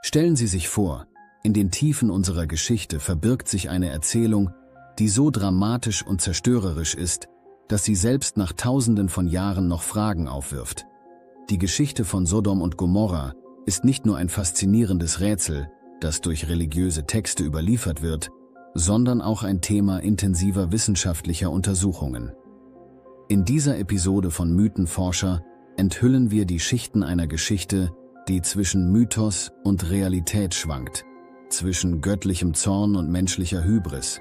Stellen Sie sich vor, in den Tiefen unserer Geschichte verbirgt sich eine Erzählung, die so dramatisch und zerstörerisch ist, dass sie selbst nach Tausenden von Jahren noch Fragen aufwirft. Die Geschichte von Sodom und Gomorra ist nicht nur ein faszinierendes Rätsel, das durch religiöse Texte überliefert wird, sondern auch ein Thema intensiver wissenschaftlicher Untersuchungen. In dieser Episode von Mythenforscher enthüllen wir die Schichten einer Geschichte, die zwischen Mythos und Realität schwankt, zwischen göttlichem Zorn und menschlicher Hybris.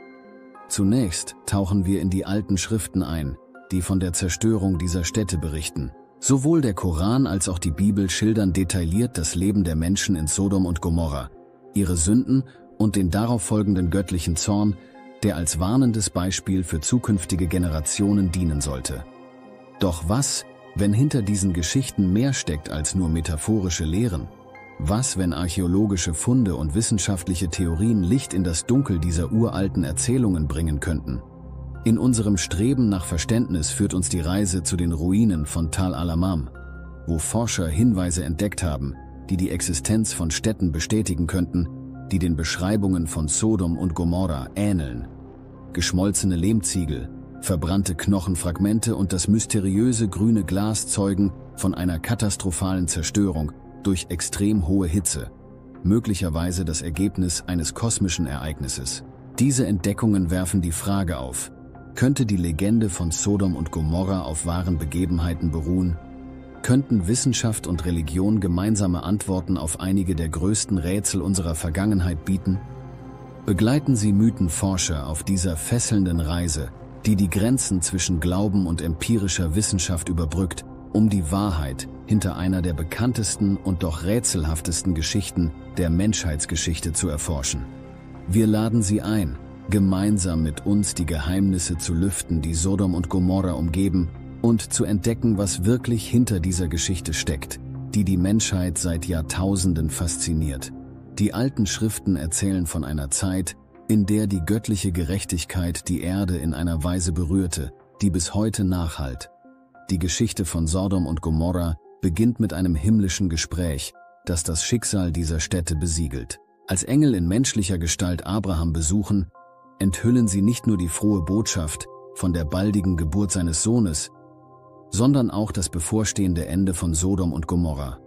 Zunächst tauchen wir in die alten Schriften ein, die von der Zerstörung dieser Städte berichten. Sowohl der Koran als auch die Bibel schildern detailliert das Leben der Menschen in Sodom und Gomorra, ihre Sünden und den darauf folgenden göttlichen Zorn, der als warnendes Beispiel für zukünftige Generationen dienen sollte. Doch was, wenn hinter diesen Geschichten mehr steckt als nur metaphorische Lehren? Was, wenn archäologische Funde und wissenschaftliche Theorien Licht in das Dunkel dieser uralten Erzählungen bringen könnten? In unserem Streben nach Verständnis führt uns die Reise zu den Ruinen von Tal al-Amam, wo Forscher Hinweise entdeckt haben, die die Existenz von Städten bestätigen könnten, die den Beschreibungen von Sodom und Gomorra ähneln. Geschmolzene Lehmziegel, verbrannte Knochenfragmente und das mysteriöse grüne Glas zeugen von einer katastrophalen Zerstörung durch extrem hohe Hitze, möglicherweise das Ergebnis eines kosmischen Ereignisses. Diese Entdeckungen werfen die Frage auf: Könnte die Legende von Sodom und Gomorra auf wahren Begebenheiten beruhen? Könnten Wissenschaft und Religion gemeinsame Antworten auf einige der größten Rätsel unserer Vergangenheit bieten? Begleiten Sie Mythenforscher auf dieser fesselnden Reise, die die Grenzen zwischen Glauben und empirischer Wissenschaft überbrückt, um die Wahrheit hinter einer der bekanntesten und doch rätselhaftesten Geschichten der Menschheitsgeschichte zu erforschen. Wir laden Sie ein, gemeinsam mit uns die Geheimnisse zu lüften, die Sodom und Gomorra umgeben, und zu entdecken, was wirklich hinter dieser Geschichte steckt, die die Menschheit seit Jahrtausenden fasziniert. Die alten Schriften erzählen von einer Zeit, in der die göttliche Gerechtigkeit die Erde in einer Weise berührte, die bis heute nachhallt. Die Geschichte von Sodom und Gomorra beginnt mit einem himmlischen Gespräch, das das Schicksal dieser Städte besiegelt. Als Engel in menschlicher Gestalt Abraham besuchen, enthüllen sie nicht nur die frohe Botschaft von der baldigen Geburt seines Sohnes, sondern auch das bevorstehende Ende von Sodom und Gomorra.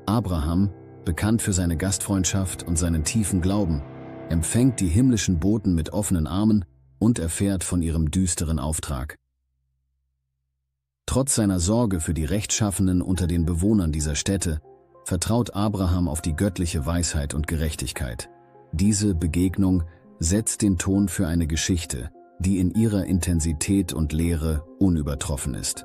Abraham, bekannt für seine Gastfreundschaft und seinen tiefen Glauben, empfängt die himmlischen Boten mit offenen Armen und erfährt von ihrem düsteren Auftrag. Trotz seiner Sorge für die Rechtschaffenen unter den Bewohnern dieser Städte vertraut Abraham auf die göttliche Weisheit und Gerechtigkeit. Diese Begegnung setzt den Ton für eine Geschichte, die in ihrer Intensität und Leere unübertroffen ist.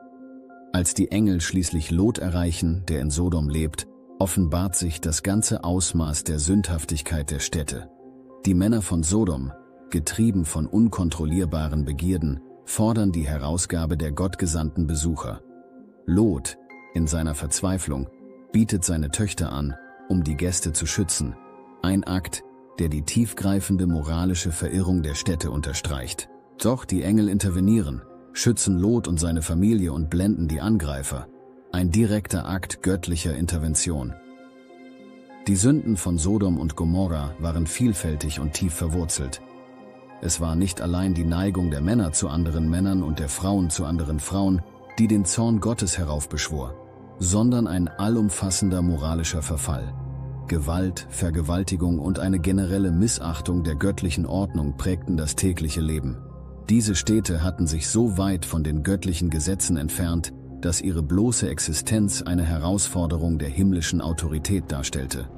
Als die Engel schließlich Lot erreichen, der in Sodom lebt, offenbart sich das ganze Ausmaß der Sündhaftigkeit der Städte. Die Männer von Sodom, getrieben von unkontrollierbaren Begierden, fordern die Herausgabe der gottgesandten Besucher. Lot, in seiner Verzweiflung, bietet seine Töchter an, um die Gäste zu schützen, ein Akt, der die tiefgreifende moralische Verirrung der Städte unterstreicht. Doch die Engel intervenieren, schützen Lot und seine Familie und blenden die Angreifer. Ein direkter Akt göttlicher Intervention. Die Sünden von Sodom und Gomorra waren vielfältig und tief verwurzelt. Es war nicht allein die Neigung der Männer zu anderen Männern und der Frauen zu anderen Frauen, die den Zorn Gottes heraufbeschwor, sondern ein allumfassender moralischer Verfall. Gewalt, Vergewaltigung und eine generelle Missachtung der göttlichen Ordnung prägten das tägliche Leben. Diese Städte hatten sich so weit von den göttlichen Gesetzen entfernt, dass ihre bloße Existenz eine Herausforderung der himmlischen Autorität darstellte.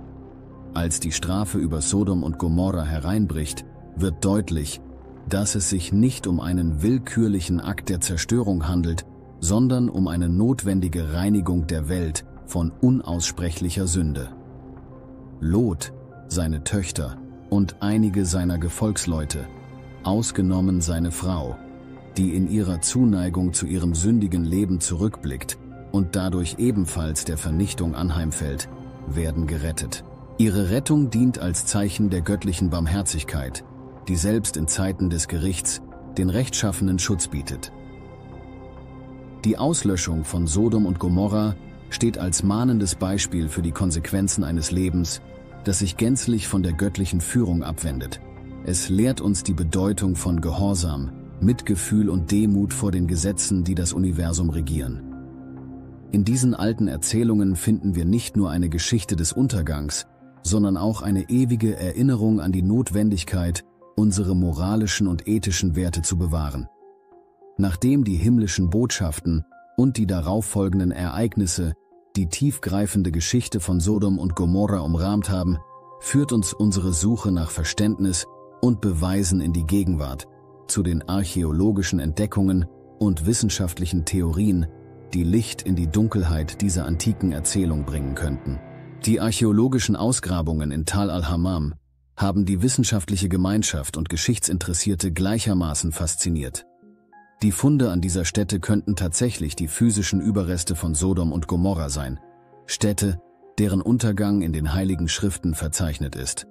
Als die Strafe über Sodom und Gomorra hereinbricht, wird deutlich, dass es sich nicht um einen willkürlichen Akt der Zerstörung handelt, sondern um eine notwendige Reinigung der Welt von unaussprechlicher Sünde. Lot, seine Töchter und einige seiner Gefolgsleute, ausgenommen seine Frau, die in ihrer Zuneigung zu ihrem sündigen Leben zurückblickt und dadurch ebenfalls der Vernichtung anheimfällt, werden gerettet. Ihre Rettung dient als Zeichen der göttlichen Barmherzigkeit, die selbst in Zeiten des Gerichts den Rechtschaffenen Schutz bietet. Die Auslöschung von Sodom und Gomorra steht als mahnendes Beispiel für die Konsequenzen eines Lebens, das sich gänzlich von der göttlichen Führung abwendet. Es lehrt uns die Bedeutung von Gehorsam, Mitgefühl und Demut vor den Gesetzen, die das Universum regieren. In diesen alten Erzählungen finden wir nicht nur eine Geschichte des Untergangs, sondern auch eine ewige Erinnerung an die Notwendigkeit, unsere moralischen und ethischen Werte zu bewahren. Nachdem die himmlischen Botschaften und die darauffolgenden Ereignisse die tiefgreifende Geschichte von Sodom und Gomorra umrahmt haben, führt uns unsere Suche nach Verständnis und Beweisen in die Gegenwart, zu den archäologischen Entdeckungen und wissenschaftlichen Theorien, die Licht in die Dunkelheit dieser antiken Erzählung bringen könnten. Die archäologischen Ausgrabungen in Tal al-Hammam haben die wissenschaftliche Gemeinschaft und Geschichtsinteressierte gleichermaßen fasziniert. Die Funde an dieser Stätte könnten tatsächlich die physischen Überreste von Sodom und Gomorra sein, Städte, deren Untergang in den Heiligen Schriften verzeichnet ist.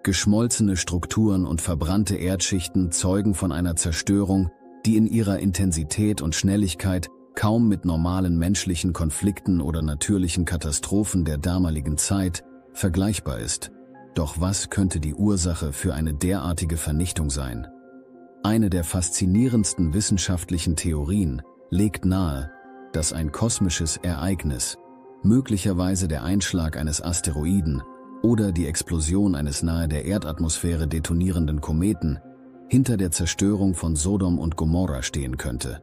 Geschmolzene Strukturen und verbrannte Erdschichten zeugen von einer Zerstörung, die in ihrer Intensität und Schnelligkeit kaum mit normalen menschlichen Konflikten oder natürlichen Katastrophen der damaligen Zeit vergleichbar ist. Doch was könnte die Ursache für eine derartige Vernichtung sein? Eine der faszinierendsten wissenschaftlichen Theorien legt nahe, dass ein kosmisches Ereignis, möglicherweise der Einschlag eines Asteroiden oder die Explosion eines nahe der Erdatmosphäre detonierenden Kometen, hinter der Zerstörung von Sodom und Gomorra stehen könnte.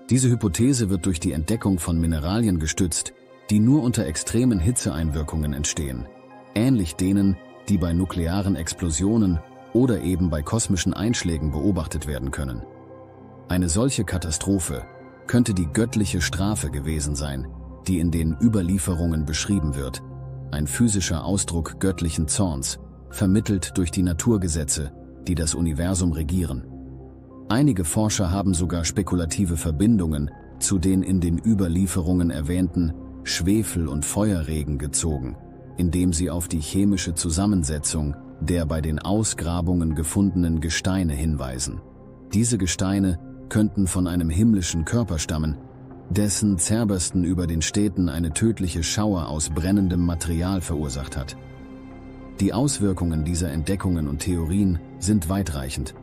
Diese Hypothese wird durch die Entdeckung von Mineralien gestützt, die nur unter extremen Hitzeeinwirkungen entstehen, ähnlich denen, die bei nuklearen Explosionen oder eben bei kosmischen Einschlägen beobachtet werden können. Eine solche Katastrophe könnte die göttliche Strafe gewesen sein, die in den Überlieferungen beschrieben wird, ein physischer Ausdruck göttlichen Zorns, vermittelt durch die Naturgesetze, die das Universum regieren. Einige Forscher haben sogar spekulative Verbindungen zu den in den Überlieferungen erwähnten Schwefel- und Feuerregen gezogen, indem sie auf die chemische Zusammensetzung der bei den Ausgrabungen gefundenen Gesteine hinweisen. Diese Gesteine könnten von einem himmlischen Körper stammen, dessen Zerbersten über den Städten eine tödliche Schauer aus brennendem Material verursacht hat. Die Auswirkungen dieser Entdeckungen und Theorien sind weitreichend.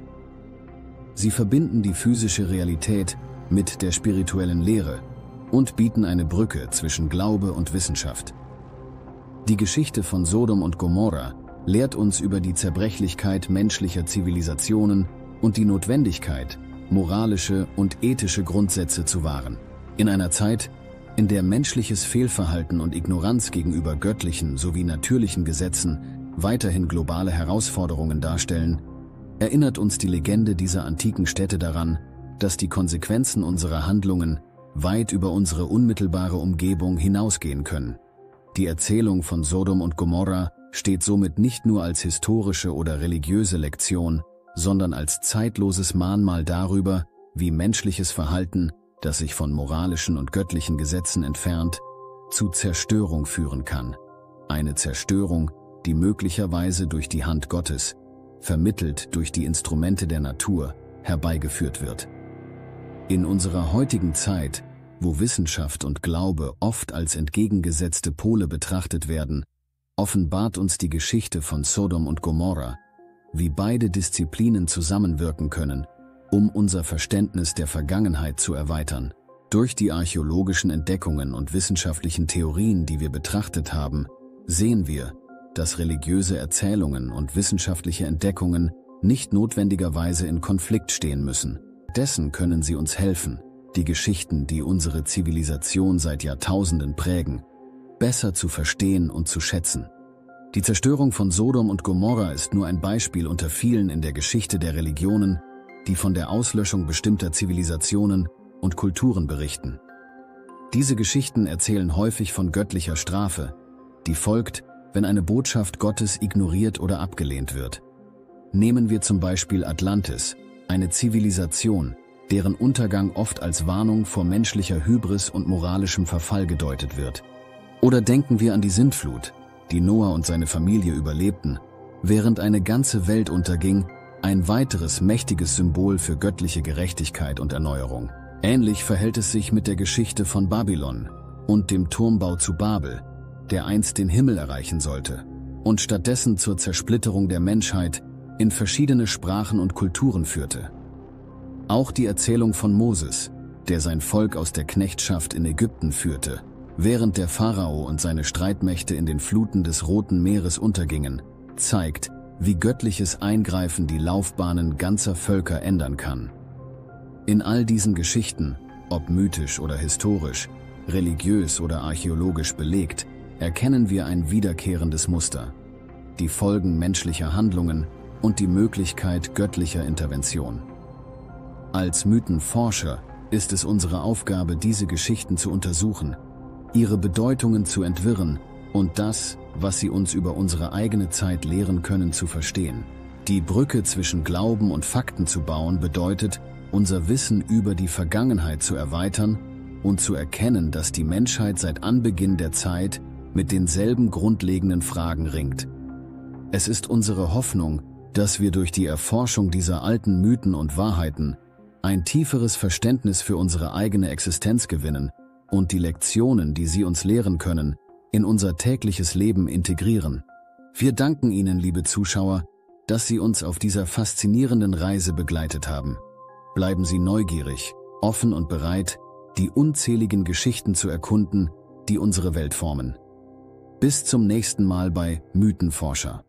Sie verbinden die physische Realität mit der spirituellen Lehre und bieten eine Brücke zwischen Glaube und Wissenschaft. Die Geschichte von Sodom und Gomorra lehrt uns über die Zerbrechlichkeit menschlicher Zivilisationen und die Notwendigkeit, moralische und ethische Grundsätze zu wahren. In einer Zeit, in der menschliches Fehlverhalten und Ignoranz gegenüber göttlichen sowie natürlichen Gesetzen weiterhin globale Herausforderungen darstellen, erinnert uns die Legende dieser antiken Städte daran, dass die Konsequenzen unserer Handlungen weit über unsere unmittelbare Umgebung hinausgehen können. Die Erzählung von Sodom und Gomorra steht somit nicht nur als historische oder religiöse Lektion, sondern als zeitloses Mahnmal darüber, wie menschliches Verhalten, das sich von moralischen und göttlichen Gesetzen entfernt, zu Zerstörung führen kann. Eine Zerstörung, die möglicherweise durch die Hand Gottes, vermittelt durch die Instrumente der Natur, herbeigeführt wird. In unserer heutigen Zeit, wo Wissenschaft und Glaube oft als entgegengesetzte Pole betrachtet werden, offenbart uns die Geschichte von Sodom und Gomorra, wie beide Disziplinen zusammenwirken können, um unser Verständnis der Vergangenheit zu erweitern. Durch die archäologischen Entdeckungen und wissenschaftlichen Theorien, die wir betrachtet haben, sehen wir, dass religiöse Erzählungen und wissenschaftliche Entdeckungen nicht notwendigerweise in Konflikt stehen müssen. Dessen können sie uns helfen, die Geschichten, die unsere Zivilisation seit Jahrtausenden prägen, besser zu verstehen und zu schätzen. Die Zerstörung von Sodom und Gomorra ist nur ein Beispiel unter vielen in der Geschichte der Religionen, die von der Auslöschung bestimmter Zivilisationen und Kulturen berichten. Diese Geschichten erzählen häufig von göttlicher Strafe, die folgt, wenn eine Botschaft Gottes ignoriert oder abgelehnt wird. Nehmen wir zum Beispiel Atlantis, eine Zivilisation, deren Untergang oft als Warnung vor menschlicher Hybris und moralischem Verfall gedeutet wird. Oder denken wir an die Sintflut, die Noah und seine Familie überlebten, während eine ganze Welt unterging, ein weiteres mächtiges Symbol für göttliche Gerechtigkeit und Erneuerung. Ähnlich verhält es sich mit der Geschichte von Babylon und dem Turmbau zu Babel, der einst den Himmel erreichen sollte. und stattdessen zur Zersplitterung der Menschheit in verschiedene Sprachen und Kulturen führte. Auch die Erzählung von Moses, der sein Volk aus der Knechtschaft in Ägypten führte, während der Pharao und seine Streitmächte in den Fluten des Roten Meeres untergingen, zeigt, wie göttliches Eingreifen die Laufbahnen ganzer Völker ändern kann. In all diesen Geschichten, ob mythisch oder historisch, religiös oder archäologisch belegt, erkennen wir ein wiederkehrendes Muster: die Folgen menschlicher Handlungen und die Möglichkeit göttlicher Intervention. Als Mythenforscher ist es unsere Aufgabe, diese Geschichten zu untersuchen, ihre Bedeutungen zu entwirren und das, was sie uns über unsere eigene Zeit lehren können, zu verstehen. Die Brücke zwischen Glauben und Fakten zu bauen bedeutet, unser Wissen über die Vergangenheit zu erweitern und zu erkennen, dass die Menschheit seit Anbeginn der Zeit mit denselben grundlegenden Fragen ringt. Es ist unsere Hoffnung, dass wir durch die Erforschung dieser alten Mythen und Wahrheiten ein tieferes Verständnis für unsere eigene Existenz gewinnen und die Lektionen, die sie uns lehren können, in unser tägliches Leben integrieren. Wir danken Ihnen, liebe Zuschauer, dass Sie uns auf dieser faszinierenden Reise begleitet haben. Bleiben Sie neugierig, offen und bereit, die unzähligen Geschichten zu erkunden, die unsere Welt formen. Bis zum nächsten Mal bei Mythenforscher.